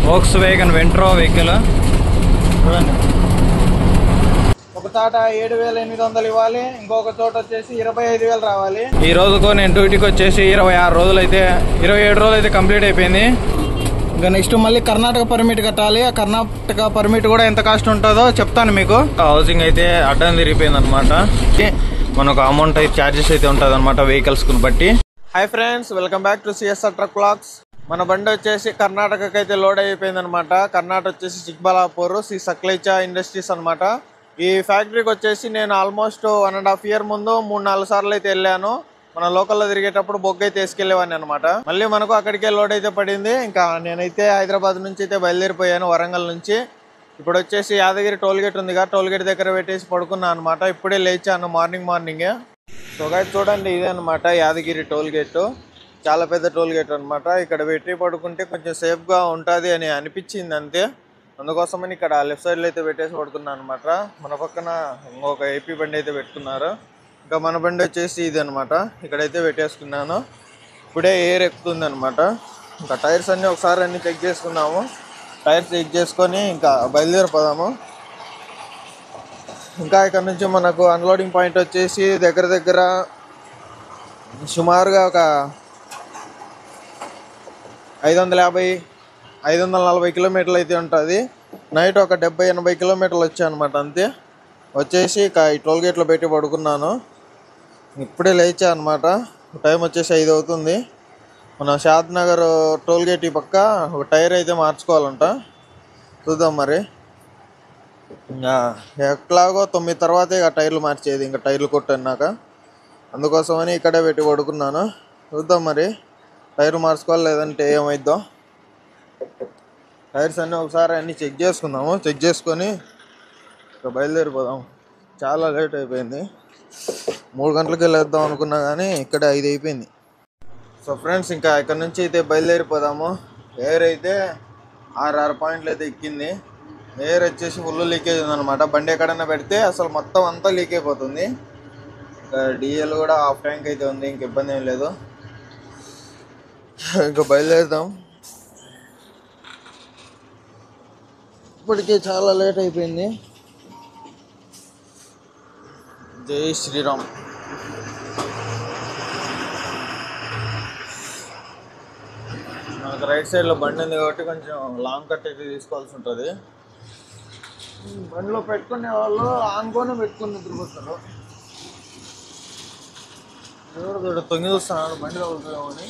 Volkswagen ventro vehicle చూడండి. ఒక చోట 7,800 ఇవ్వాలి, ఇంకొక చోట వచ్చేసి 25,000 రావాలి. ఈ రోజుకు నేను డ్యూటీకి వచ్చేసి 26 రోజులు అయితే 27 రోజులు అయితే కంప్లీట్ అయిపోయింది. ఇంకా నెక్స్ట్ మళ్ళీ కర్ణాటక పర్మిట్ కట్టాలి. ఆ కర్ణాటక పర్మిట్ కూడా ఎంత కాస్ట్ ఉంటుందో చెప్తాను మీకు. హౌసింగ్ అయితే అడ్డం తిరిగిపోయింది అనమాట. మనకు అమౌంట్ అయితే ఛార్జెస్ అయితే ఉంటుంది అనమాట వెహికల్స్ కు బట్టి. Hi friends, welcome back to CSR truck vlogs. మన బండి వచ్చేసి కర్ణాటకకి అయితే లోడ్ అయిపోయింది అనమాట. కర్ణాటక వచ్చేసి చిక్బలాపూర్ శ్రీ సక్లేచా ఇండస్ట్రీస్ అనమాట. ఈ ఫ్యాక్టరీకి వచ్చేసి నేను ఆల్మోస్ట్ 1.5 year ముందు 3-4 సార్లు అయితే వెళ్ళాను. మన లోకల్లో తిరిగేటప్పుడు బొగ్గు అయితే తీసుకెళ్లేవాడిని అనమాట. మళ్ళీ మనకు అక్కడికే లోడ్ అయితే పడింది. ఇంకా నేనైతే హైదరాబాద్ నుంచి అయితే బయలుదేరిపోయాను, వరంగల్ నుంచి. ఇప్పుడు వచ్చేసి యాదగిరి టోల్ గేట్ ఉందిగా, టోల్ గేట్ దగ్గర పెట్టేసి పడుకున్నాను అనమాట. ఇప్పుడే లేచాను మార్నింగే. సో గైస్ చూడండి, ఇదే అనమాట యాదగిరి టోల్ గేట్. చాలా పెద్ద టోల్ గేట్ అనమాట. ఇక్కడ పెట్టి పడుకుంటే కొంచెం సేఫ్గా ఉంటుంది అని అనిపించింది అంతే. అందుకోసమని ఇక్కడ లెఫ్ట్ సైడ్లో అయితే పెట్టేసి పడుకున్నాను అనమాట. మన పక్కన ఇంకొక ఏపీ బండి అయితే పెట్టుకున్నారు. ఇంకా మన బండి వచ్చేసి ఇది అనమాట. ఇక్కడైతే పెట్టేసుకున్నాను. ఇప్పుడే ఎయిర్ ఎక్కుతుంది అనమాట. ఇంకా టైర్స్ అన్నీ ఒకసారి అన్నీ చెక్ చేసుకున్నాము. టైర్స్ చెక్ చేసుకొని ఇంకా బయలుదేరిపోదాము. ఇంకా ఇక్కడ నుంచి మనకు అన్లోడింగ్ పాయింట్ వచ్చేసి దగ్గర సుమారుగా ఒక 540 కిలోమీటర్లు అయితే ఉంటుంది. నైట్ ఒక 70-80 కిలోమీటర్లు వచ్చాయన్నమాట అంతే. వచ్చేసి ఇక ఈ టోల్ గేట్లో పెట్టి పడుకున్నాను. ఇప్పుడే లేచా అనమాట. టైం వచ్చేసి 5 అవుతుంది. మన షాద్ నగర్ టోల్ గేట్ ఈ పక్క ఒక టైర్ అయితే మార్చుకోవాలంట. చూద్దాం మరి. ఇంకా ఎట్లాగో 9 తర్వాతే ఇక టైర్లు మార్చేది, ఇంకా టైర్లు కొట్టన్నాక. అందుకోసమని ఇక్కడే పెట్టి పడుకున్నాను. చూద్దాం మరి టైర్ మార్చుకోవాలి లేదంటే ఏమైద్దో. టైర్స్ అన్నీ ఒకసారి అన్నీ చెక్ చేసుకుందాము. చెక్ చేసుకొని ఇక బయలుదేరిపోదాం. చాలా లేట్ అయిపోయింది. 3 గంటలకి వెళ్ళేద్దాం అనుకున్నా కానీ ఇక్కడ 5 అయిపోయింది. సో ఫ్రెండ్స్, ఇంకా ఇక్కడ నుంచి అయితే బయలుదేరిపోదాము. ఎయిర్ అయితే 6 పాయింట్లు అయితే ఎక్కింది. ఎయిర్ వచ్చేసి ఫుల్ లీకేజ్ ఉందన్నమాట. బండి ఎక్కడైనా పెడితే అసలు మొత్తం అంతా లీక్ అయిపోతుంది. ఇంకా డిఎల్ కూడా హాఫ్ ట్యాంక్ అయితే ఉంది, ఇంక ఇబ్బంది ఏం లేదు. ఇంకా బయలుదేరుదాం. ఇప్పటికే చాలా లేట్ అయిపోయింది. జై శ్రీరామ్. మనకు రైట్ సైడ్లో బండి ఉంది కాబట్టి కొంచెం లాంగ్ కట్ అయితే తీసుకోవాల్సి ఉంటుంది. బండిలో పెట్టుకునే వాళ్ళు ఆనుకొని పెట్టుకుని తిరుగుతారు. ఎవరు తొంగి చూస్తున్నాడు బండి తగులుతామని.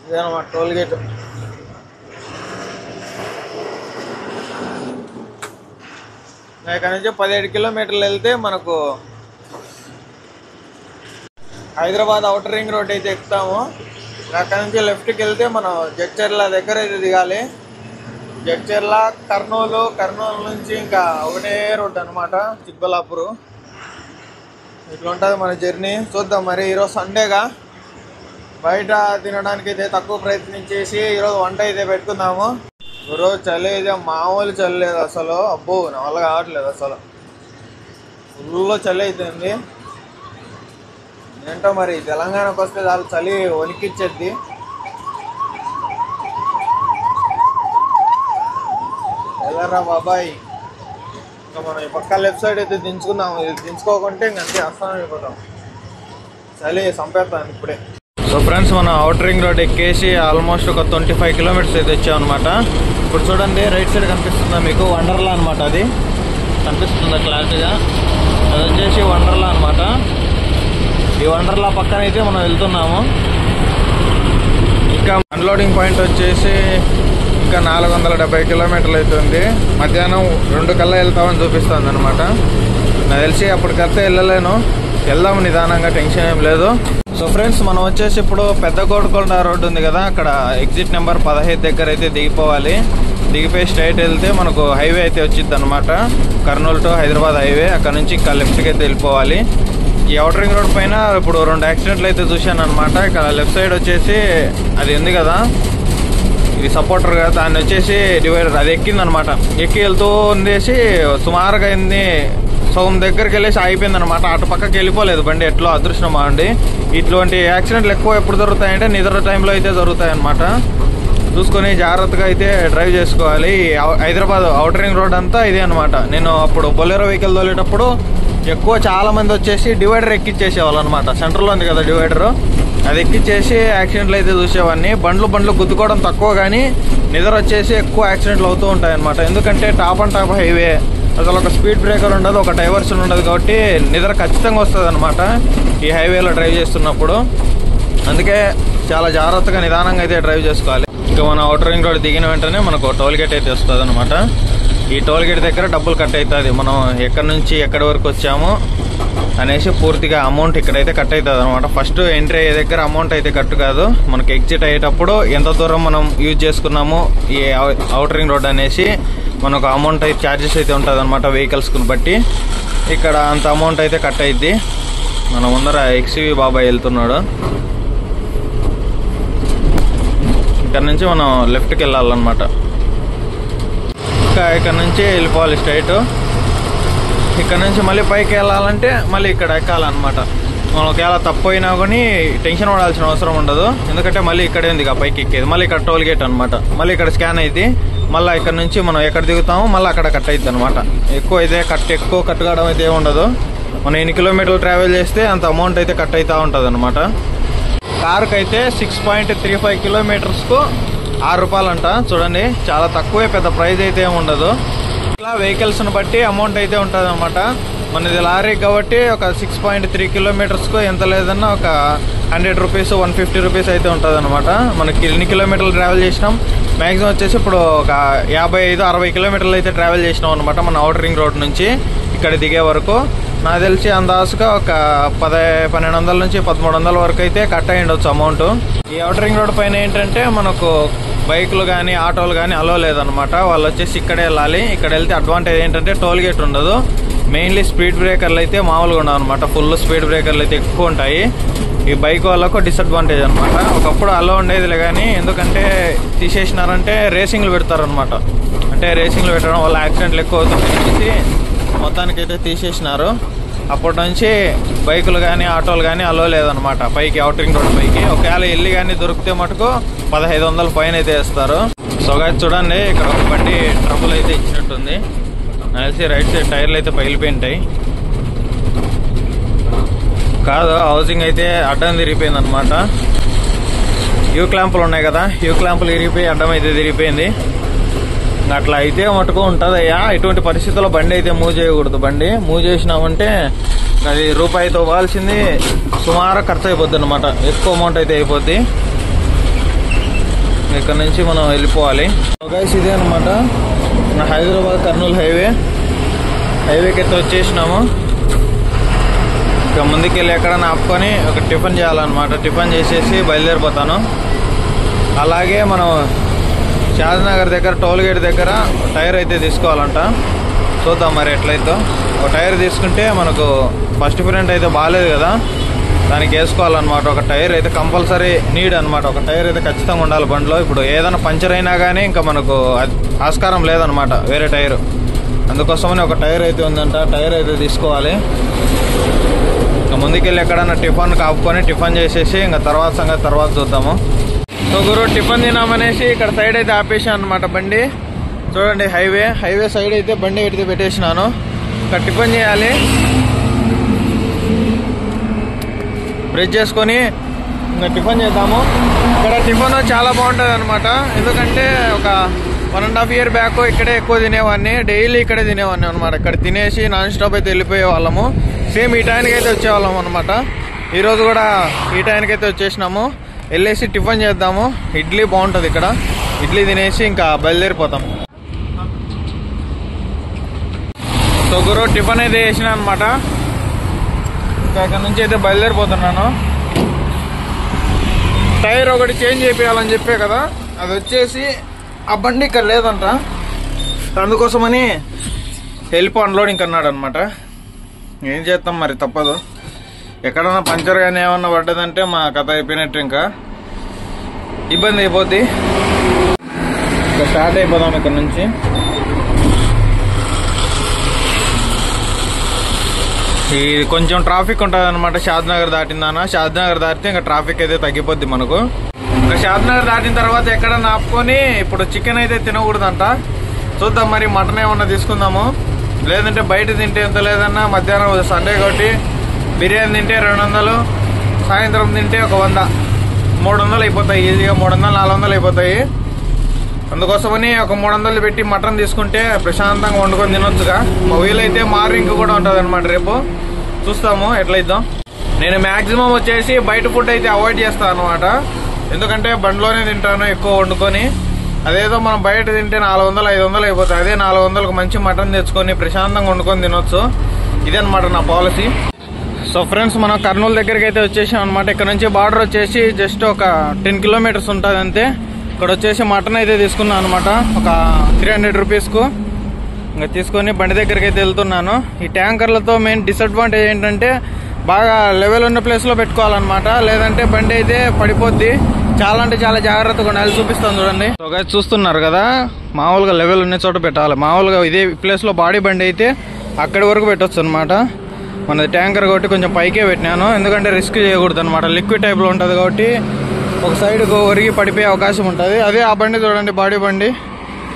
ఇదన్నమాట టోల్ గేట్. ఇక్కడ నుంచి 17 కిలోమీటర్లు వెళ్తే మనకు హైదరాబాద్ అవుటర్ రింగ్ రోడ్ అయితే ఎక్కుతాము. అక్కడ నుంచి లెఫ్ట్కి వెళ్తే మనం జడ్చర్ల దగ్గర అయితే దిగాలి. జడ్చర్ల కర్నూలు నుంచి ఇంకా ఒకటే రోడ్ అనమాట, చిక్బలాపూర్. ఇట్లా ఉంటుంది మన జర్నీ. చూద్దాం మరి. ఈరోజు సండేగా బయట తినడానికి అయితే తక్కువ ప్రయత్నించేసి ఈరోజు వంట అయితే పెట్టుకుందాము. ఈరోజు చలి అయితే మామూలు చలి లేదు అసలు. అబ్బో, నా వల్ల కావట్లేదు అసలు. ఫుల్లో చలి అవుతుంది. ఏంటో మరి తెలంగాణకు వస్తే చాలా చలి వణికిచ్చేది. వెళ్ళరా బాబాయ్. ఇంకా మనం ఈ పక్క లెఫ్ట్ సైడ్ అయితే దించుకుందాము. ఇది దించుకోకుంటే ఇంకంతే అస్సాం అయిపోతాం. చలి చంపేస్తాను ఇప్పుడే. సో ఫ్రెండ్స్, మనం అవుటర్ రింగ్ రోడ్ ఎక్కేసి ఆల్మోస్ట్ ఒక 25 కిలోమీటర్స్ అయితే వచ్చామన్నమాట. ఇప్పుడు చూడండి, రైట్ సైడ్ కనిపిస్తుందా మీకు? వండర్లా అనమాట. అది కనిపిస్తుందా క్లారిటీగా? అది వచ్చేసి వండర్లా అనమాట. ఈ వండర్లా పక్కన అయితే మనం వెళ్తున్నాము. ఇంకా అన్లోడింగ్ పాయింట్ వచ్చేసి ఇంకా 470 కిలోమీటర్లు అవుతుంది. మధ్యాహ్నం 2 కల్లా వెళ్తామని చూపిస్తుంది అనమాట. నాకు తెలిసి అప్పటికల్లా వెళ్ళలేను. వెళ్దాము నిదానంగా, టెన్షన్ ఏం లేదు. సో ఫ్రెండ్స్, మనం వచ్చేసి ఇప్పుడు పెద్ద కోటకొండ రోడ్డు ఉంది కదా, అక్కడ ఎగ్జిట్ నెంబర్ 15 దగ్గర అయితే దిగిపోవాలి. దిగిపోయి స్ట్రైట్ వెళ్తే మనకు హైవే అయితే వచ్చింది అనమాట. Kurnool to Hyderabad highway. అక్కడ నుంచి ఇంకా లెఫ్ట్కి అయితే వెళ్ళిపోవాలి. ఈ అవుటర్ రింగ్ రోడ్ పైన ఇప్పుడు 2 యాక్సిడెంట్లు అయితే చూశాను అనమాట. ఇక్కడ లెఫ్ట్ సైడ్ వచ్చేసి అది ఉంది కదా, ఇది సపోర్టర్ కదా, దాన్ని వచ్చేసి డివైడర్ అది ఎక్కింది అనమాట. ఎక్కి వెళ్తూ ఉండేసి సుమారుగా సగం దగ్గరికి వెళ్ళేసి ఆగిపోయింది అనమాట. అటు పక్కకి వెళ్ళిపోలేదు బండి, ఎట్లో అదృష్టం అండి. ఇటువంటి యాక్సిడెంట్లు ఎక్కువ ఎప్పుడు జరుగుతాయంటే నిద్ర టైంలో అయితే జరుగుతాయి అనమాట. చూసుకొని జాగ్రత్తగా అయితే డ్రైవ్ చేసుకోవాలి. హైదరాబాద్ ఔటర్ రింగ్ రోడ్ అంతా ఇదే అనమాట. నేను అప్పుడు బొలెరో వెహికల్ తోలేటప్పుడు ఎక్కువ చాలా మంది వచ్చేసి డివైడర్ ఎక్కిచ్చేసేవాళ్ళు అనమాట. సెంటర్లో ఉంది కదా డివైడర్, అది ఎక్కిచ్చేసి యాక్సిడెంట్లు అయితే చూసేవాడిని. బండ్లు గుద్దుకోవడం తక్కువ, కానీ నిద్ర వచ్చేసి ఎక్కువ యాక్సిడెంట్లు అవుతూ ఉంటాయి అనమాట. ఎందుకంటే టాప్ అండ్ టాప్ హైవే, అసలు ఒక స్పీడ్ బ్రేకర్ ఉండదు, ఒక డైవర్షన్ ఉండదు, కాబట్టి నిద్ర ఖచ్చితంగా వస్తుంది అనమాట ఈ హైవేలో డ్రైవ్ చేస్తున్నప్పుడు. అందుకే చాలా జాగ్రత్తగా నిదానంగా అయితే డ్రైవ్ చేసుకోవాలి. ఇక మన ఔటర్ రింగ్ రోడ్ దిగిన వెంటనే మనకు టోల్ గేట్ అయితే వస్తుంది అనమాట. ఈ టోల్ గేట్ దగ్గర డబ్బులు కట్ అవుతుంది. మనం ఎక్కడి నుంచి ఎక్కడి వరకు వచ్చాము అనేసి పూర్తిగా అమౌంట్ ఇక్కడైతే కట్ అవుతుంది అనమాట. ఫస్ట్ ఎంట్రీ అయ్యే దగ్గర అమౌంట్ అయితే కట్ కాదు, మనకి ఎగ్జిట్ అయ్యేటప్పుడు ఎంత దూరం మనం యూజ్ చేసుకున్నాము ఈ ఔటర్ రింగ్ రోడ్ అనేసి మనకు అమౌంట్ అయితే ఛార్జెస్ అయితే ఉంటుంది అనమాట వెహికల్స్ని బట్టి. ఇక్కడ అంత అమౌంట్ అయితే కట్ అయ్యిద్ది. మన ముందర ఎక్స్వి బాబాయ్ వెళ్తున్నాడు. ఇక్కడ నుంచి మనం లెఫ్ట్కి వెళ్ళాలన్నమాట. ఇక్కడ నుంచి వెళ్ళిపోవాలి స్ట్రైట్. ఇక్కడ నుంచి మళ్ళీ పైకి వెళ్ళాలంటే మళ్ళీ ఇక్కడ ఎక్కాలన్నమాట. మనం ఒకవేళ తప్పు అయినా కానీ టెన్షన్ పడాల్సిన అవసరం ఉండదు, ఎందుకంటే మళ్ళీ ఇక్కడే ఉంది పైకి ఎక్కేది. మళ్ళీ ఇక్కడ టోల్ గేట్ అనమాట. మళ్ళీ ఇక్కడ స్కాన్ అయింది. మళ్ళీ ఇక్కడ నుంచి మనం ఎక్కడ దిగుతామో మళ్ళీ అక్కడ కట్ అవుతుంది అనమాట. ఎక్కువ కట్ కావడం అయితే ఉండదు. మనం ఎన్ని కిలోమీటర్లు ట్రావెల్ చేస్తే అంత అమౌంట్ అయితే కట్ అవుతూ ఉంటుంది అనమాట. కారుకి అయితే 6.35 కిలోమీటర్స్కు 6 రూపాయలు అంట. చూడండి, చాలా తక్కువే, పెద్ద ప్రైస్ అయితే ఏమి ఉండదు. ఇట్లా వెహికల్స్ని బట్టి అమౌంట్ అయితే ఉంటుంది అనమాట. మనది లారీ కాబట్టి ఒక 6.3 కిలోమీటర్స్కు ఎంత లేదన్నా ఒక 100 రూపీస్ 150 రూపీస్ అయితే ఉంటుంది అనమాట. మనకి ఎన్ని కిలోమీటర్లు ట్రావెల్ చేసినాం, మ్యాక్సిమం వచ్చేసి ఇప్పుడు ఒక 55-60 కిలోమీటర్లు అయితే ట్రావెల్ చేసినాం అనమాట మన ఔటర్ రింగ్ రోడ్ నుంచి ఇక్కడ దిగే వరకు. నాకు తెలిసి అందాజుగా ఒక 1200 నుంచి 1300 వరకు అయితే కట్ అయ్యి ఉండొచ్చు అమౌంట్. ఈ ఔటర్ రింగ్ రోడ్ పైన ఏంటంటే మనకు బైకులు కానీ ఆటోలు కానీ అలో లేదనమాట. వాళ్ళు వచ్చేసి ఇక్కడే వెళ్ళాలి. ఇక్కడ వెళ్తే అడ్వాంటేజ్ ఏంటంటే టోల్ గేట్ ఉండదు. మెయిన్లీ స్పీడ్ బ్రేకర్లు అయితే మామూలుగా ఉండవు అనమాట. ఫుల్ స్పీడ్ బ్రేకర్లు అయితే ఎక్కువ ఉంటాయి. ఈ బైక్ వాళ్ళకు డిసడ్వాంటేజ్ అనమాట. ఒకప్పుడు అలో ఉండేదిలే, కానీ ఎందుకంటే తీసేసినారంటే రేసింగ్లు పెడతారనమాట. అంటే రేసింగ్లు పెట్టడం వల్ల యాక్సిడెంట్లు ఎక్కువ అవుతాయి, మొత్తానికి అయితే తీసేసినారు. అప్పటి నుంచి బైకులు కానీ ఆటోలు కానీ అలో లేదనమాట పైకి, ఔటర్ రింగ్ రోడ్ పైకి. ఒకవేళ వెళ్ళి కానీ దొరికితే మటుకు 1500 ఫైన్ అయితే వేస్తారు. సో గాయ్స్ చూడండి, ఇక్కడ ఒక బండి ట్రబుల్ అయితే ఇచ్చినట్టుంది. నాకు తెలిసి రైట్ సైడ్ టైర్లు అయితే పగిలిపోయింటాయి. కాదు, హౌసింగ్ అయితే అడ్డం తిరిగిపోయింది అనమాట. యూ క్లాంపులు ఉన్నాయి కదా, యూ క్లాంపులు ఇరిగిపోయి అడ్డం అయితే తిరిగిపోయింది. అట్లా అయితే మటుకు ఉంటుందయ్యా. ఇటువంటి పరిస్థితుల్లో బండి అయితే మూవ్ చేయకూడదు. బండి మూవ్ చేసినామంటే అది రూపాయితో ఇవ్వాల్సింది సుమారు ఖర్చు అయిపోద్ది అనమాట. ఎక్కువ అమౌంట్ అయితే అయిపోద్ది. ఇక్కడ నుంచి మనం వెళ్ళిపోవాలి. గైస్ ఇదే అనమాట మన హైదరాబాద్ కర్నూలు హైవేకి అయితే వచ్చేసినాము. ఇక ముందుకెళ్ళి ఎక్కడన్నా ఆపుకొని ఒక టిఫిన్ చేయాలన్నమాట. టిఫిన్ చేసేసి బయలుదేరిపోతాను. అలాగే మనం షాద్నగర్ దగ్గర టోల్ గేట్ దగ్గర టైర్ అయితే తీసుకోవాలంట. చూద్దాం మరి ఎట్లయితే. ఒక టైర్ తీసుకుంటే మనకు ఫస్ట్ ఫ్రంట్ అయితే బాగాలేదు కదా, దానికి వేసుకోవాలన్నమాట. ఒక టైర్ అయితే కంపల్సరీ నీడ్ అనమాట. ఒక టైర్ అయితే ఖచ్చితంగా ఉండాలి బండిలో. ఇప్పుడు ఏదైనా పంచర్ అయినా కానీ ఇంకా మనకు ఆస్కారం లేదనమాట వేరే టైరు. అందుకోసమని ఒక టైర్ అయితే ఉందంట, టైర్ అయితే తీసుకోవాలి. ఇంకా ముందుకెళ్ళి ఎక్కడన్నా టిఫిన్ కాపుకొని టిఫిన్ చేసేసి ఇంకా తర్వాత సంగతి తర్వాత చూద్దాము. సో గురు, టిఫిన్ తినామనేసి ఇక్కడ సైడ్ అయితే ఆపేసాను అనమాట బండి. చూడండి, హైవే సైడ్ అయితే బండి అయితే పెట్టేసినాను. ఇక్కడ టిఫిన్ చేయాలి. బ్రష్ చేసుకొని ఇంకా టిఫిన్ చేద్దాము. ఇక్కడ టిఫిన్ చాలా బాగుంటుంది అనమాట. ఎందుకంటే ఒక 1.5 year బ్యాక్ ఇక్కడే ఎక్కువ తినేవాడిని. డైలీ ఇక్కడే తినేవాడిని అనమాట. ఇక్కడ తినేసి నాన్ స్టాప్ అయితే వెళ్ళిపోయే వాళ్ళము. సేమ్ ఈ టైంకి అయితే వచ్చేవాళ్ళము అనమాట. ఈరోజు కూడా ఈ టైంకి అయితే వచ్చేసినాము. వెళ్ళేసి టిఫిన్ చేద్దాము. ఇడ్లీ బాగుంటుంది ఇక్కడ. ఇడ్లీ తినేసి ఇంకా బయలుదేరిపోతాం. సో గురు, టిఫిన్ అయితే వేసిన అనమాట. ఇంకా ఇక్కడ నుంచి అయితే బయలుదేరిపోతున్నాను. టైర్ ఒకటి చేంజ్ చేయాలని చెప్పే కదా, అది వచ్చేసి ఆ బండి ఇక్కడ లేదంట. అందుకోసమని వెళ్ళిపో అన్లోడింగ్ అన్నాడు అనమాట. ఏం చేస్తాం మరి, తప్పదు. ఎక్కడన్నా పంచర్ కానీ ఏమన్నా పడ్డదంటే మా కథ అయిపోయినట్టు, ఇంకా ఇబ్బంది అయిపోద్ది. ఇంకా స్టార్ట్ అయిపోదాం ఇక్కడ నుంచి. ఈ కొంచెం ట్రాఫిక్ ఉంటుంది అనమాట. షాద్నగర్ దాటిందానా, షాద్నగర్ దాటితే ఇంకా ట్రాఫిక్ అయితే తగ్గిపోద్ది మనకు. ఇంకా షాద్నగర్ దాటిన తర్వాత ఎక్కడ ఆపుకొని ఇప్పుడు చికెన్ అయితే తినకూడదంట. చూద్దాం మరి మటన్ ఏమన్నా తీసుకుందాము, లేదంటే బయట తింటే ఎంత లేదన్నా మధ్యాహ్నం సండే కాబట్టి బిర్యానీ తింటే 200, సాయంత్రం తింటే ఒక 100, 300 అయిపోతాయి. ఈజీగా 300, 400 అయిపోతాయి. అందుకోసమని ఒక 300 పెట్టి మటన్ తీసుకుంటే ప్రశాంతంగా వండుకొని తినొచ్చుగా. మా వీలైతే మార్నింగ్ కూడా ఉంటుంది అనమాట. రేపు చూస్తాము ఎట్లయిద్దాం. నేను మ్యాక్సిమం వచ్చేసి బయట ఫుడ్ అయితే అవాయిడ్ చేస్తాను అనమాట. ఎందుకంటే బండ్లోనే తింటాను ఎక్కువ వండుకొని. అదేదో మనం బయట తింటే 400, 500 అయిపోతాయి. అదే 400కు మంచి మటన్ తెచ్చుకొని ప్రశాంతంగా వండుకొని తినొచ్చు. ఇదనమాట నా పాలసీ. సో ఫ్రెండ్స్, మనం కర్నూలు దగ్గరికి అయితే వచ్చేసాం అనమాట. ఇక్కడ నుంచి బార్డర్ వచ్చేసి జస్ట్ ఒక 10 కిలోమీటర్స్ ఉంటుంది అంతే. ఇక్కడ వచ్చేసి మటన్ అయితే తీసుకున్నాను అనమాట, ఒక 300 రూపీస్కు. ఇంకా తీసుకొని బండి దగ్గరికి అయితే వెళ్తున్నాను. ఈ ట్యాంకర్లతో మెయిన్ డిసడ్వాంటేజ్ ఏంటంటే బాగా లెవెల్ ఉన్న ప్లేస్లో పెట్టుకోవాలన్నమాట, లేదంటే బండి అయితే పడిపోద్ది. చాలా అంటే చాలా జాగ్రత్తగా ఉండాలి. చూపిస్తాను చూడండి. సో గైస్ చూస్తున్నారు కదా, మామూలుగా లెవెల్ ఉన్న చోట పెట్టాలి. మామూలుగా ఇదే ప్లేస్లో బాడీ బండి అయితే అక్కడి వరకు పెట్టవచ్చు అనమాట. మనది ట్యాంకర్ కాబట్టి కొంచెం పైకే పెట్టినాను, ఎందుకంటే రిస్క్ చేయకూడదు అనమాట. లిక్విడ్ టైప్లో ఉంటుంది కాబట్టి ఒక సైడ్కు ఒరిగి పడిపోయే అవకాశం ఉంటుంది. అదే ఆ బండి చూడండి, బాడీ బండి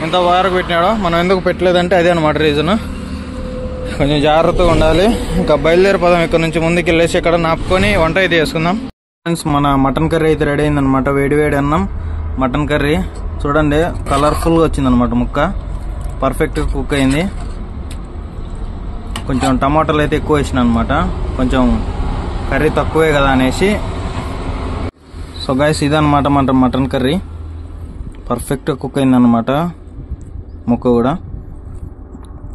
ఎంత వరకు పెట్టినాడో. మనం ఎందుకు పెట్టలేదంటే అదే అనమాట రీజన్. కొంచెం జాగ్రత్తగా ఉండాలి. ఇంకా బయలుదేరిపోదాం. ఇక్కడ నుంచి ముందుకు వెళ్ళేసి ఇక్కడ నాపుకొని వంట అయితే చేసుకుందాం. ఫ్రెండ్స్, మన మటన్ కర్రీ అయితే రెడీ అయిందనమాట. వేడి అన్నం మటన్ కర్రీ చూడండి, కలర్ఫుల్గా వచ్చిందనమాట. ముక్క పర్ఫెక్ట్గా కుక్ అయింది. కొంచెం టమాటాలు అయితే ఎక్కువ వేసిన అనమాట, కొంచెం కర్రీ తక్కువే కదా అనేసి. సో గైస్, ఇదనమాట మన మటన్ కర్రీ. పర్ఫెక్ట్గా కుక్ అయిందనమాట ముక్క కూడా.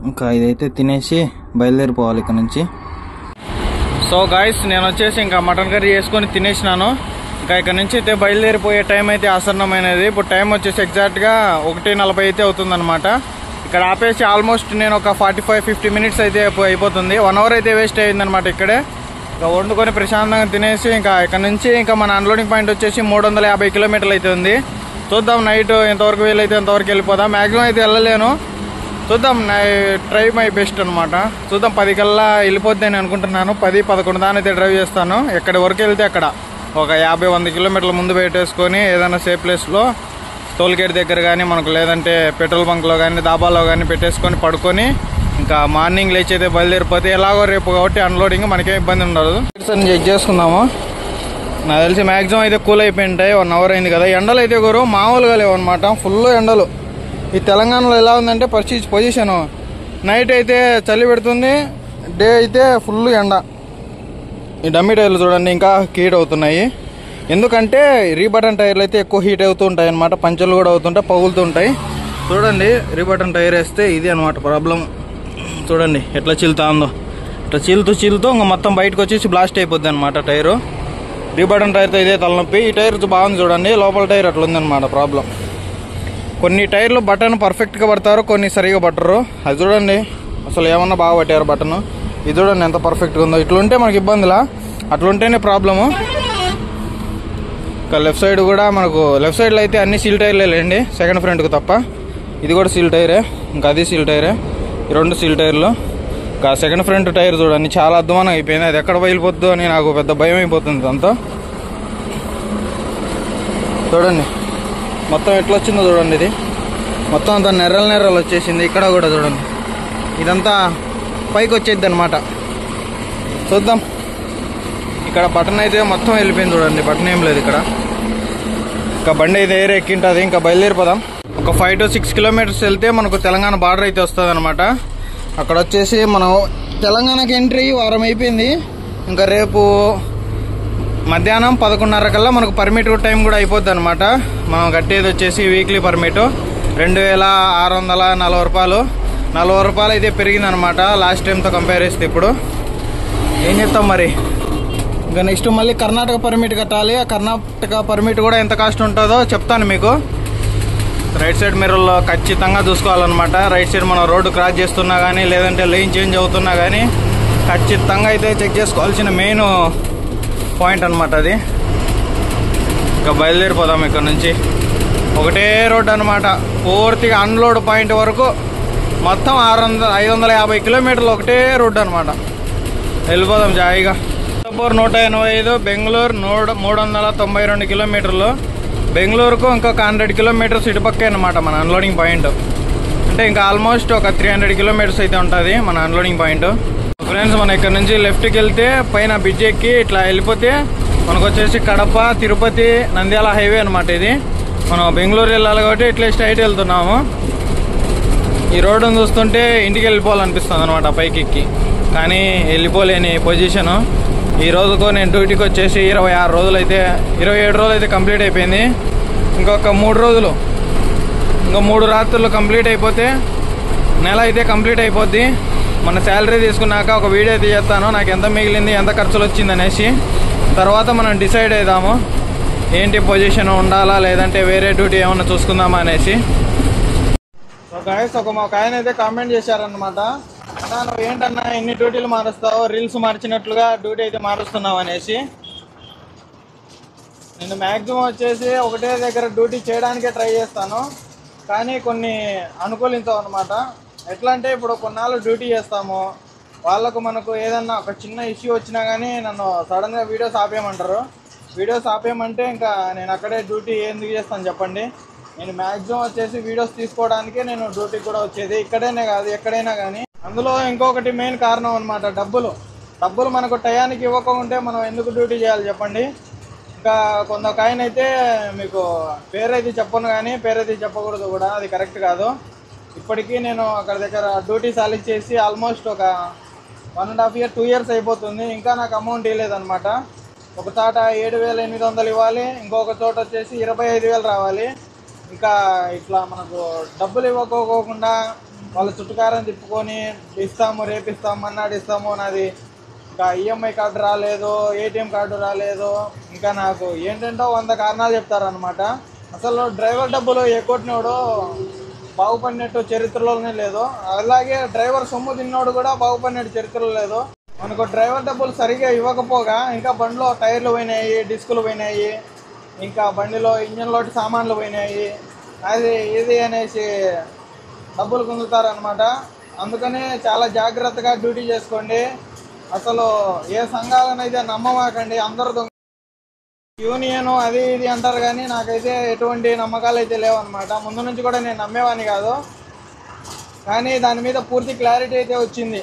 ఇంకా ఇదైతే తినేసి బయలుదేరిపోవాలి ఇక్కడ నుంచి. సో గైస్, నేను వచ్చేసి ఇంకా మటన్ కర్రీ చేసుకొని తినేసినాను. ఇంకా ఇక్కడ నుంచి అయితే బయలుదేరిపోయే టైం అయితే ఆసన్నమైనది. ఇప్పుడు టైం వచ్చేసి ఎగ్జాక్ట్గా 1:40 అయితే అవుతుందన్నమాట. ఇక్కడ ఆపేసి ఆల్మోస్ట్ నేను ఒక 45-50 మినిట్స్ అయితే అయిపోతుంది. 1 అవర్ అయితే వేస్ట్ అయ్యిందనమాట ఇక్కడే. ఇంకా వండుకొని ప్రశాంతంగా తినేసి ఇంకా ఇక్కడ నుంచి ఇంకా మన అన్లోడింగ్ పాయింట్ వచ్చేసి 350 కిలోమీటర్లు అయితే ఉంది. చూద్దాం నైట్ ఎంతవరకు వీలైతే ఎంతవరకు వెళ్ళిపోదాం. మ్యాక్సిమం అయితే వెళ్ళలేను, చూద్దాం. ట్రై మై బెస్ట్ అనమాట. చూద్దాం 10 కల్లా వెళ్ళిపోద్ది అని అనుకుంటున్నాను. 10-11 దాని అయితే డ్రైవ్ చేస్తాను. ఎక్కడి వరకు వెళ్తే అక్కడ ఒక 50-100 కిలోమీటర్ల ముందు పెట్టేసుకొని ఏదైనా సేఫ్ ప్లేస్లో టోల్ గేట్ దగ్గర కానీ మనకు, లేదంటే పెట్రోల్ బంక్లో కానీ దాబాలో కానీ పెట్టేసుకొని పడుకొని ఇంకా మార్నింగ్ లేచి అయితే బయలుదేరిపోతే ఎలాగో రేపు కాబట్టి అన్లోడింగ్ మనకేం ఇబ్బంది ఉండదు. చెక్ చేసుకుందాము. నాకు తెలిసి మ్యాక్సిమం అయితే కూల్ అయిపోయి ఉంటాయి. 1 అవర్ అయింది కదా. ఎండలు అయితే గురు మామూలుగా లేవు అనమాట, ఫుల్ ఎండలు. ఈ తెలంగాణలో ఎలా ఉందంటే పొజిషను, నైట్ అయితే చలి పెడుతుంది, డే అయితే ఫుల్ ఎండ. ఈ డమ్మీ టైర్లు చూడండి ఇంకా హీట్ అవుతున్నాయి. ఎందుకంటే రీబటన్ టైర్లు అయితే ఎక్కువ హీట్ అవుతూ ఉంటాయి అనమాట. పంచర్లు కూడా అవుతుంటాయి, పగులుతూ ఉంటాయి. చూడండి రీబటన్ టైర్ వేస్తే ఇది అనమాట ప్రాబ్లం. చూడండి ఎట్లా చిల్లుతా ఉందో. ఇట్లా చీలుతూ ఇంకా మొత్తం బయటకు వచ్చేసి బ్లాస్ట్ అయిపోద్ది అనమాట టైరు. రీబటన్ టైర్తో ఇదే తలనొప్పి. ఈ టైర్ బాగుంది చూడండి, లోపల టైర్ అట్లా ఉందన్నమాట ప్రాబ్లం. కొన్ని టైర్లు బటన్ పర్ఫెక్ట్గా పడతారు, కొన్ని సరిగా పట్టరు. అది చూడండి అసలు ఏమన్నా బాగా పట్టారు బటన్. ఇది చూడండి ఎంత పర్ఫెక్ట్గా ఉందో. ఇట్లుంటే మనకి ఇబ్బందిలా, అట్లుంటేనే ప్రాబ్లము. ఇంకా లెఫ్ట్ సైడ్ కూడా మనకు, లెఫ్ట్ సైడ్లో అయితే అన్ని సీల్ టైర్లే లేండి, సెకండ్ ఫ్రంట్కు తప్ప. ఇది కూడా సీల్ టైరే, ఇంకా అది సీల్ టైరే. ఈ 2 సీల్ టైర్లు. ఇంకా సెకండ్ ఫ్రంట్ టైర్ చూడండి చాలా అద్భుతంగా అయిపోయింది. అది ఎక్కడ బయలుపోద్దో అని నాకు పెద్ద భయం అయిపోతుంది దాంతో. చూడండి మొత్తం ఎట్లా వచ్చిందో చూడండి. ఇది మొత్తం అంతా నెర్రలు వచ్చేసింది. ఇక్కడ కూడా చూడండి ఇదంతా పైకి వచ్చేద్ది అనమాట. చూద్దాం. ఇక్కడ బటన్ అయితే మొత్తం వెళ్ళిపోయింది చూడండి, బటన్ ఏం లేదు ఇక్కడ. ఇంకా బండి అయితే ఏరే ఎక్కింటుంది. ఇంకా బయలుదేరిపోదాం. ఒక 5-6 కిలోమీటర్స్ వెళ్తే మనకు తెలంగాణ బార్డర్ అయితే వస్తుంది అనమాట. అక్కడ వచ్చేసి మనం తెలంగాణకి ఎంట్రీ వారం అయిపోయింది. ఇంకా రేపు మధ్యాహ్నం 11:30 కల్లా మనకు పర్మిట్ టైం కూడా అయిపోద్ది అనమాట. మనం కట్టేది వచ్చేసి వీక్లీ పర్మిట్ 2640 రూపాయలు. 40 రూపాయలు అయితే పెరిగింది అనమాట లాస్ట్ టైంతో కంపేర్ చేస్తే. ఇప్పుడు ఏం చేస్తాం మరి. ఇంకా నెక్స్ట్ మళ్ళీ కర్ణాటక పర్మిట్ కట్టాలి. ఆ కర్ణాటక పర్మిట్ కూడా ఎంత కాస్ట్ ఉంటుందో చెప్తాను మీకు. రైట్ సైడ్ మిర్రర్లో ఖచ్చితంగా చూసుకోవాలన్నమాట. రైట్ సైడ్ మనం రోడ్డు క్రాస్ చేస్తున్నా కానీ, లేదంటే లైన్ చేంజ్ అవుతున్నా కానీ ఖచ్చితంగా అయితే చెక్ చేసుకోవాల్సిన మెయిన్ పాయింట్ అనమాట అది. ఇంకా బయలుదేరిపోదాం ఇక్కడ నుంచి. ఒకటే రోడ్డు అనమాట, పూర్తిగా అన్లోడ్ పాయింట్ వరకు మొత్తం 550 కిలోమీటర్లు ఒకటే రోడ్డు అనమాట. వెళ్ళిపోదాం జాయిగా. 185, బెంగళూరు 392 కిలోమీటర్లు. బెంగళూరుకు ఇంకొక 100 కిలోమీటర్స్ ఇటుపక్కే అనమాట మన అన్లోడింగ్ పాయింట్. అంటే ఇంకా ఆల్మోస్ట్ ఒక 300 కిలోమీటర్స్ అయితే ఉంటుంది మన అన్లోడింగ్ పాయింట్. ఫ్రెండ్స్, మనం ఇక్కడ నుంచి లెఫ్ట్కి వెళ్తే పైన బ్రిడ్జ్ ఎక్కి ఇట్లా వెళ్ళిపోతే మనకు వచ్చేసి కడప, తిరుపతి, నంద్యాల హైవే అనమాట. ఇది మనం బెంగళూరు వెళ్ళాలి కాబట్టి ఇట్లా స్ట్రైట్ వెళ్తున్నాము. ఈ రోడ్డును చూస్తుంటే ఇంటికి వెళ్ళిపోవాలనిపిస్తుంది అనమాట పైకి ఎక్కి, కానీ వెళ్ళిపోలేని పొజిషను. ఈ రోజుకు నేను డ్యూటీకి వచ్చేసి 26 రోజులు అయితే 27 రోజులు అయితే కంప్లీట్ అయిపోయింది. ఇంకొక 3 రోజులు, ఇంకో 3 రాత్రులు కంప్లీట్ అయిపోతే నెల అయితే కంప్లీట్ అయిపోద్ది. మన శాలరీ తీసుకున్నాక ఒక వీడియో అయితే చేస్తాను, నాకు ఎంత మిగిలింది, ఎంత ఖర్చులు వచ్చింది అనేసి. తర్వాత మనం డిసైడ్ అవుదాము ఏంటి పొజిషన్ ఉండాలా లేదంటే వేరే డ్యూటీ ఏమన్నా చూసుకుందామా అనేసి. ఒక ఆయన అయితే కామెంట్ చేశారనమాట, అన్నా నువ్వు ఏంటన్నా ఎన్ని డ్యూటీలు మారుస్తావు, రీల్స్ మార్చినట్లుగా డ్యూటీ అయితే మారుస్తున్నావు అనేసి. నేను మ్యాక్సిమం వచ్చేసి ఒకటే దగ్గర డ్యూటీ చేయడానికే ట్రై చేస్తాను, కానీ కొన్ని అనుకూలించవు అనమాట. ఎట్లా అంటే ఇప్పుడు కొన్నాళ్ళు డ్యూటీ చేస్తాము, వాళ్ళకు మనకు ఏదన్నా ఒక చిన్న ఇష్యూ వచ్చినా కానీ నన్ను సడన్గా వీడియోస్ ఆపేయమంటారు. వీడియోస్ ఆపేయమంటే ఇంకా నేను అక్కడే డ్యూటీ ఎందుకు చేస్తాను చెప్పండి. నేను మ్యాక్సిమం వచ్చేసి వీడియోస్ తీసుకోవడానికే నేను డ్యూటీకి కూడా వచ్చేది, ఇక్కడైనా కాదు ఎక్కడైనా కానీ. అందులో ఇంకొకటి మెయిన్ కారణం అనమాట, డబ్బులు మనకు టయానికి ఇవ్వకుంటే మనం ఎందుకు డ్యూటీ చేయాలి చెప్పండి. ఇంకా కొందొక ఆయన అయితే మీకు పేరైతే చెప్పను, కానీ పేరైతే చెప్పకూడదు కూడా, అది కరెక్ట్ కాదు. ఇప్పటికీ నేను అక్కడ దగ్గర డ్యూటీ సాలిక్ చేసి ఆల్మోస్ట్ ఒక 1.5 year 2 years అయిపోతుంది, ఇంకా నాకు అమౌంట్ ఇవ్వలేదన్నమాట. ఒక చోట 7,800 ఇవ్వాలి, ఇంకొక చోట వచ్చేసి 25,000 రావాలి. ఇంకా ఇట్లా మనకు డబ్బులు ఇవ్వకోకుండా వాళ్ళ చుట్టుకారం తిప్పుకొని ఇస్తాము, రేపిస్తాము, అన్నాడు ఇస్తాము, నాది ఇంకా ఈఎంఐ కార్డు రాలేదు, ఏటీఎం కార్డు రాలేదు, ఇంకా నాకు ఏంటంటో 100 కారణాలు చెప్తారనమాట. అసలు డ్రైవర్ డబ్బులు ఎక్కొట్టినోడు బాగుపడినట్టు చరిత్రలోనే లేదు, అలాగే డ్రైవర్ సొమ్ము తిన్నోడు కూడా బాగుపడినట్టు చరిత్రలో లేదు. మనకు డ్రైవర్ డబ్బులు సరిగా ఇవ్వకపోగా ఇంకా బండిలో టైర్లు పోయినాయి, డిస్కులు పోయినాయి, ఇంకా బండిలో ఇంజన్లోటి సామాన్లు పోయినాయి, అది ఇది అనేసి డబ్బులు గుంజుతారనమాట. అందుకని చాలా జాగ్రత్తగా డ్యూటీ చేసుకోండి. అసలు ఏ సంఘాలనైతే నమ్మమాకండి, అందరు యూనియన్ అది ఇది అంటారు, కానీ నాకైతే ఎటువంటి నమ్మకాలు అయితే లేవన్నమాట. ముందు నుంచి కూడా నేను నమ్మేవాడిని కాదు, కానీ దాని మీద పూర్తి క్లారిటీ అయితే వచ్చింది.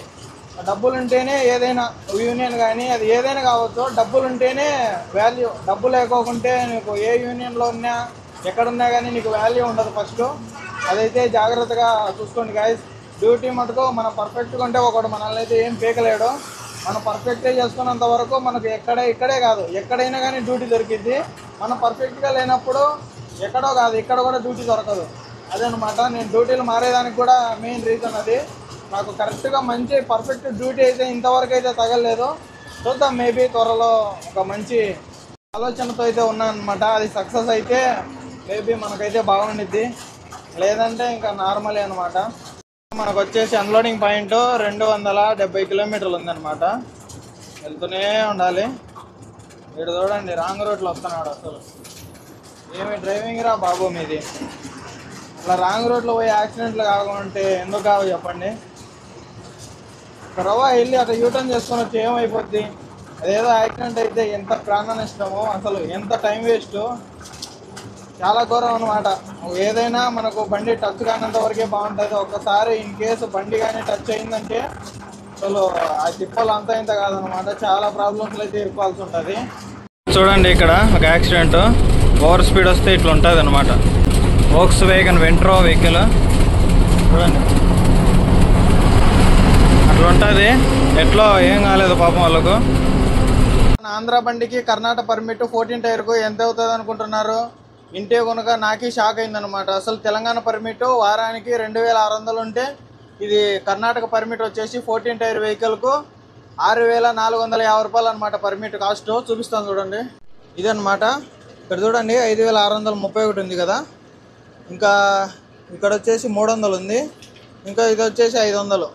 డబ్బులు ఉంటేనే ఏదైనా, యూనియన్ కానీ అది ఏదైనా కావచ్చు, డబ్బులు ఉంటేనే వాల్యూ. డబ్బు లేకోకుంటే నీకు ఏ యూనియన్లో ఉన్నా ఎక్కడున్నా కానీ నీకు వాల్యూ ఉండదు ఫస్ట్. అదైతే జాగ్రత్తగా చూసుకోండి గాయస్. డ్యూటీ మటుకు మనం పర్ఫెక్ట్గా ఉంటే ఒకడు మనల్ని అయితే ఏం పీకలేడు. మనం పర్ఫెక్ట్గా చేసుకున్నంత వరకు మనకు ఇక్కడే కాదు ఎక్కడైనా కానీ డ్యూటీ దొరికిద్ది. మనం పర్ఫెక్ట్గా లేనప్పుడు ఎక్కడో కాదు ఇక్కడ కూడా డ్యూటీ దొరకదు. అదనమాట నేను డ్యూటీలు మారేదానికి కూడా మెయిన్ రీజన్ అది. నాకు కరెక్ట్గా మంచి పర్ఫెక్ట్ డ్యూటీ అయితే ఇంతవరకు అయితే తగలలేదు. చూద్దాం, మేబీ త్వరలో ఒక మంచి ఆలోచనతో అయితే ఉన్నానమాట. అది సక్సెస్ అయితే మేబీ మనకైతే బాగుండిద్ది, లేదంటే ఇంకా నార్మలే అనమాట. మనకు వచ్చేసి అన్లోడింగ్ పాయింట్ 270 కిలోమీటర్లు ఉందన్నమాట. వెళ్తూనే ఉండాలి. ఇక్కడ చూడండి రాంగ్ రోడ్లో వస్తున్నాడు. అసలు ఏమి డ్రైవింగ్ రా బాబు మీది. అలా రాంగ్ రోడ్లో పోయి యాక్సిడెంట్లు కాకుంటే ఎందుకు కావు చెప్పండి. రవ్వ వెళ్ళి అక్కడ యూటర్న్ చేసుకొని వచ్చి ఏమైపోద్ది. అదేదో యాక్సిడెంట్ అయితే ఎంత ప్రాణ నష్టమో, అసలు ఎంత టైం వేస్ట్, చాలా ఘోరం అనమాట. ఏదైనా మనకు బండి టచ్ కానంత వరకే బాగుంటుంది. ఒక్కసారి ఇన్ కేసు బండి కానీ టచ్ అయిందంటే అసలు ఆ తిప్పలు అంతా ఇంత కాదనమాట. చాలా ప్రాబ్లమ్స్ అయితే ఇరుకోవాల్సి ఉంటుంది. చూడండి ఇక్కడ ఒక యాక్సిడెంట్, ఓవర్ స్పీడ్ వస్తే ఇట్లా ఉంటుంది అనమాట. వోక్స్వ్యాగన్ వెంట్రో వెహికల్ చూడండి అట్లా ఉంటుంది. ఎట్లో ఏం కాలేదు పాపం వాళ్ళకు. ఆంధ్ర బండికి కర్ణాటక పర్మిట్ 14 టైర్కు ఎంత అవుతుంది అనుకుంటున్నారు? ఇంటే కనుక నాకే షాక్ అయిందనమాట. అసలు తెలంగాణ పర్మిట్ వారానికి 2,600 ఉంటే ఇది కర్ణాటక పర్మిట్ వచ్చేసి 14 టైర్ వెహికల్కు 6,450 రూపాయలు అనమాట పర్మిట్ కాస్ట్. చూపిస్తాను చూడండి, ఇదనమాట. ఇక్కడ చూడండి 5,631 ఉంది కదా, ఇంకా ఇక్కడ వచ్చేసి 300 ఉంది, ఇంకా ఇది వచ్చేసి 500.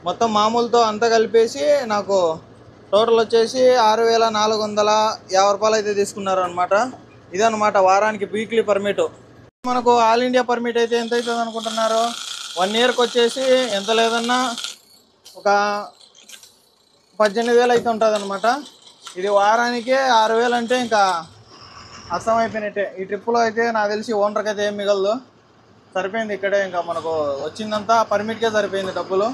మొత్తం మామూలుతో అంతా కలిపేసి నాకు టోటల్ వచ్చేసి 6,450 రూపాయలు అయితే తీసుకున్నారు అనమాట. ఇదనమాట వారానికి వీక్లీ పర్మిట్. మనకు ఆల్ ఇండియా పర్మిట్ అయితే ఎంత అవుతుంది అనుకుంటున్నారు? 1 ఇయర్కి వచ్చేసి ఎంత లేదన్నా ఒక 18,000 అయితే ఉంటుంది అనమాట. ఇది వారానికే 6,000 అంటే ఇంకా అర్థమైపోయినట్టే. ఈ ట్రిప్పులో అయితే నాకు తెలిసి ఓనర్కి అయితే ఏం మిగలదు, సరిపోయింది. ఇక్కడే ఇంకా మనకు వచ్చిందంతా పర్మిట్కే సరిపోయింది డబ్బులు.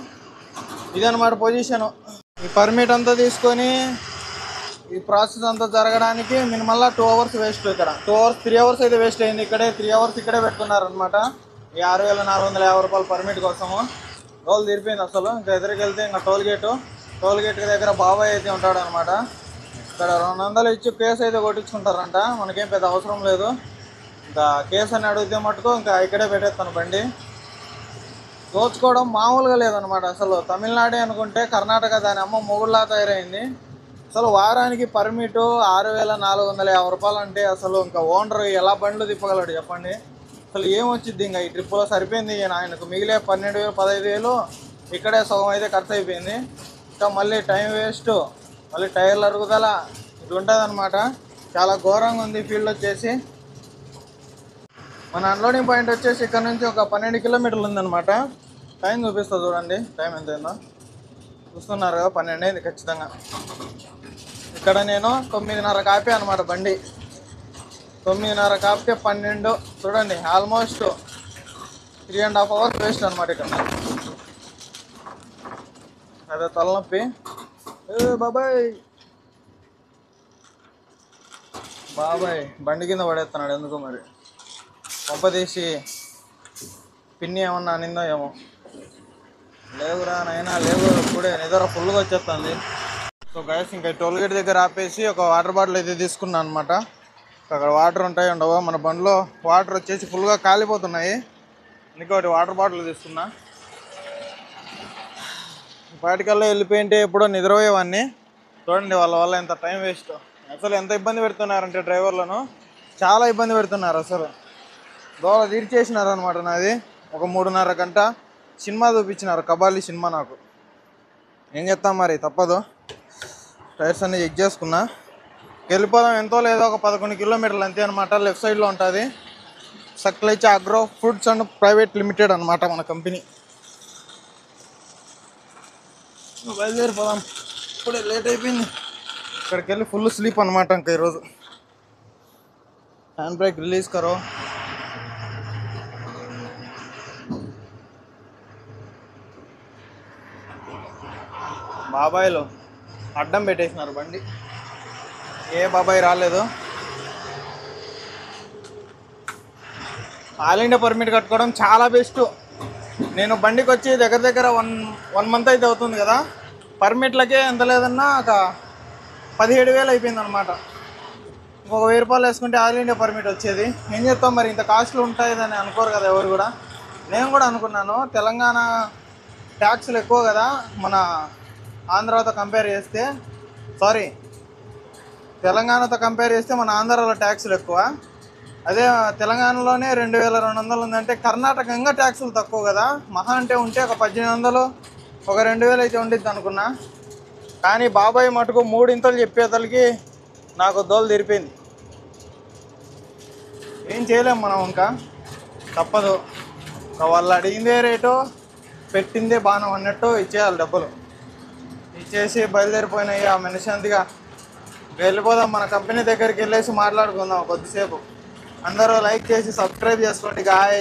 ఇదన్నమాట పొజిషను. ఈ పర్మిట్ అంతా తీసుకొని ఈ ప్రాసెస్ అంతా జరగడానికి మినిమల్ 2 hours వేస్ట్. ఇక్కడ 3 hours అయితే వేస్ట్ అయింది. ఇక్కడే 3 hours ఇక్కడే పెట్టుకున్నారనమాట ఈ 6,450 రూపాయలు పర్మిట్ కోసము. టోల్ తీరిపోయింది అసలు. ఇంకా ఎదురుకి వెళ్తే ఇంకా టోల్ గేట్ దగ్గర బాబాయ్ అయితే ఉంటాడు అనమాట. ఇక్కడ 200 ఇచ్చి కేసు అయితే కొట్టించుకుంటారంట. మనకేం పెద్ద అవసరం లేదు. ఇంకా కేసు అని అడిగితే మటుకు ఇంకా ఇక్కడే పెట్టేస్తాను బండి. దోచుకోవడం మామూలుగా లేదనమాట అసలు. తమిళనాడే అనుకుంటే కర్ణాటక దాని అమ్మ మొగుళ్ళా తయారైంది. అసలు వారానికి పర్మిట్ 6,450 రూపాయలు అంటే అసలు ఇంకా ఓనర్ ఎలా బండ్లు తిప్పగలడు చెప్పండి. అసలు ఏమొచ్చింది ఇంకా ఈ ట్రిప్లో సరిపోయింది. ఆయనకు మిగిలే 12,000 15,000 ఇక్కడే సగం అయితే ఖర్చు అయిపోయింది. ఇంకా మళ్ళీ టైం వేస్ట్, మళ్ళీ టైర్లు అరుగుదల ఇట్లా ఉంటుంది అనమాట. చాలా ఘోరంగా ఉంది ఫీల్డ్ వచ్చేసి. మన అన్లోడింగ్ పాయింట్ వచ్చేసి ఇక్కడ నుంచి ఒక 12 కిలోమీటర్లు ఉందన్నమాట. టైం చూపిస్తా చూడండి, టైం ఎంత అయిందో చూస్తున్నారు కదా, 12 అయింది ఖచ్చితంగా. ఇక్కడ నేను 9:30 కాపే అనమాట బండి. 9:30 కాపితే 12 చూడండి, ఆల్మోస్ట్ 3.5 hours వేస్ట్ అనమాట. ఇక్కడ అదే తలనొప్పి. బాబాయ్ బండి కింద పడేస్తున్నాడు ఎందుకు మరి. పంపదీసి పిన్ని ఏమన్నా అనిందో ఏమో. లేవురా నైనా లేవు, ఇప్పుడే నిద్ర ఫుల్గా వచ్చేస్తుంది. సో గైస్ ఇంకా టోల్ గేట్ దగ్గర ఆపేసి ఒక వాటర్ బాటిల్ అయితే తీసుకున్నాను అనమాట. అక్కడ వాటర్ ఉంటాయి ఉండవు, మన బండిలో వాటర్ వచ్చేసి ఫుల్గా కాలిపోతున్నాయి. ఇంకోటి వాటర్ బాటిల్ తీసుకున్నా. వాటికల్లా వెళ్ళిపోయింటే ఎప్పుడో నిద్రపోయేవాడిని. చూడండి వాళ్ళ వల్ల ఎంత టైం వేస్ట్. అసలు ఎంత ఇబ్బంది పెడుతున్నారంటే డ్రైవర్లను చాలా ఇబ్బంది పెడుతున్నారు. అసలు దోళ తీర్చేసినారు అనమాట. నాది ఒక 3.5 గంట సినిమా చూపించినారు, కబాలి సినిమా. నాకు ఏం చెప్తాం మరి, తప్పదు. టైర్స్ అన్నీ చెక్ చేసుకున్నా. వెళ్ళిపోదాం, ఎంతో లేదో ఒక 11 కిలోమీటర్లు అంతే అనమాట. లెఫ్ట్ సైడ్లో ఉంటుంది సక్లైచా agro foods and private limited అనమాట మన కంపెనీ. బయలుదేరిపోదాం, ఇప్పుడే లేట్ అయిపోయింది. ఇక్కడికి వెళ్ళి ఫుల్ స్లీప్ అనమాట ఇంకా ఈరోజు. హ్యాండ్ బ్రేక్ రిలీజ్ కరో. బాబాయ్లు అడ్డం పెట్టేసినారు బండి, ఏ బాబాయ్ రాలేదు. ఆల్ ఇండియా పర్మిట్ కట్టుకోవడం చాలా బెస్ట్. నేను బండికి వచ్చి దగ్గర 1 month అయితే అవుతుంది కదా. పర్మిట్లకే ఎంత లేదన్నా ఒక 17,000 అయిపోయింది అనమాట. ఇంకొక 1,000 రూపాయలు వేసుకుంటే ఆల్ ఇండియా పర్మిట్ వచ్చేది. ఏం చెప్తాం మరి, ఇంత కాస్ట్లు ఉంటాయని అనుకోరు కదా ఎవరు కూడా. నేను కూడా అనుకున్నాను, తెలంగాణ ట్యాక్స్లు ఎక్కువ కదా మన ఆంధ్రాతో కంపేర్ చేస్తే. తెలంగాణతో కంపేర్ చేస్తే మన ఆంధ్రాలో ట్యాక్సులు ఎక్కువ. అదే తెలంగాణలోనే 2,200 ఉందంటే కర్ణాటకంగా ట్యాక్సులు తక్కువ కదా. మహా అంటే ఉంటే ఒక 1,800 ఒక 2,000 అయితే ఉండిద్ది అనుకున్నా. కానీ బాబాయ్ మటుకు 3 ఇంతలు చెప్పేతలకి నాకు దోలు తెరిపోయింది. ఏం చేయలేం మనం, ఇంకా తప్పదు. వాళ్ళు అడిగిందే రేటు, పెట్టిందే బాణం అన్నట్టు ఇచ్చేయాలి. డబ్బులు ఇచ్చేసి బయలుదేరిపోయినాయి ఆ మనశాంతిగా. వెళ్ళిపోదాం, మన కంపెనీ దగ్గరికి వెళ్ళేసి మాట్లాడుకుందాం కొద్దిసేపు. అందరూ లైక్ చేసి సబ్స్క్రైబ్ చేసుకోండి గాయ్.